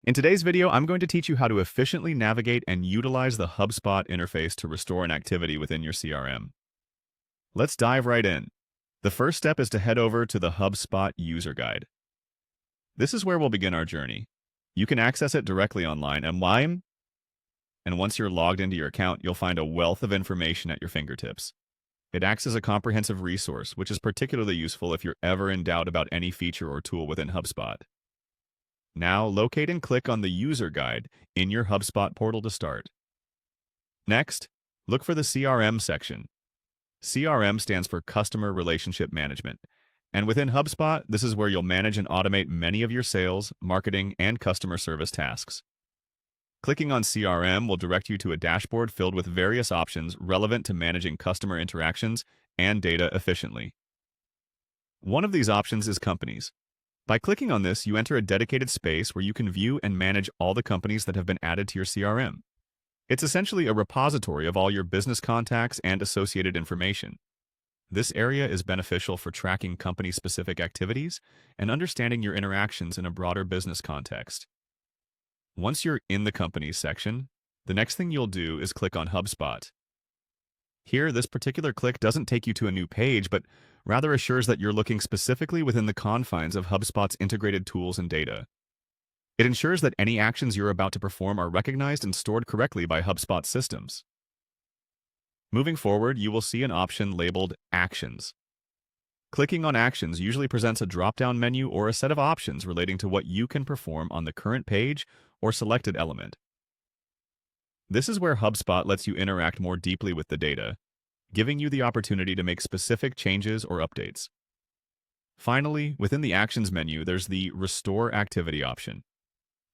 In today's video, I'm going to teach you how to efficiently navigate and utilize the HubSpot interface to restore an activity within your CRM. Let's dive right in. The first step is to head over to the HubSpot user guide. This is where we'll begin our journey. You can access it directly online and once you're logged into your account, you'll find a wealth of information at your fingertips. It acts as a comprehensive resource, which is particularly useful if you're ever in doubt about any feature or tool within HubSpot. Now, locate and click on the user guide in your HubSpot portal to start. Next, look for the CRM section. CRM stands for Customer Relationship Management, and within HubSpot, this is where you'll manage and automate many of your sales, marketing, and customer service tasks. Clicking on CRM will direct you to a dashboard filled with various options relevant to managing customer interactions and data efficiently. One of these options is Companies. By clicking on this, you enter a dedicated space where you can view and manage all the companies that have been added to your CRM. It's essentially a repository of all your business contacts and associated information. This area is beneficial for tracking company-specific activities and understanding your interactions in a broader business context. Once you're in the Companies section, the next thing you'll do is click on HubSpot. Here, this particular click doesn't take you to a new page, but rather assures that you're looking specifically within the confines of HubSpot's integrated tools and data. It ensures that any actions you're about to perform are recognized and stored correctly by HubSpot systems. Moving forward, you will see an option labeled Actions. Clicking on Actions usually presents a drop-down menu or a set of options relating to what you can perform on the current page or selected element. This is where HubSpot lets you interact more deeply with the data, giving you the opportunity to make specific changes or updates. Finally, within the Actions menu, there's the Restore Activity option.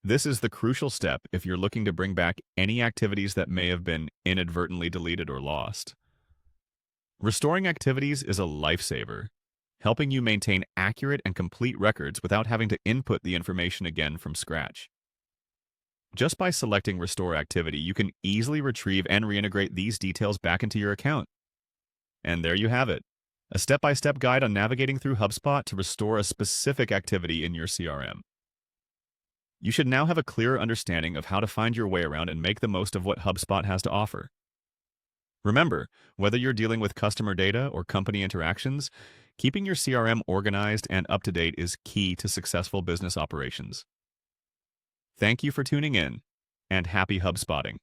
This is the crucial step if you're looking to bring back any activities that may have been inadvertently deleted or lost. Restoring activities is a lifesaver, helping you maintain accurate and complete records without having to input the information again from scratch. Just by selecting Restore Activity, you can easily retrieve and reintegrate these details back into your account. And there you have it, a step-by-step guide on navigating through HubSpot to restore a specific activity in your CRM. You should now have a clearer understanding of how to find your way around and make the most of what HubSpot has to offer. Remember, whether you're dealing with customer data or company interactions, keeping your CRM organized and up-to-date is key to successful business operations. Thank you for tuning in, and happy HubSpotting.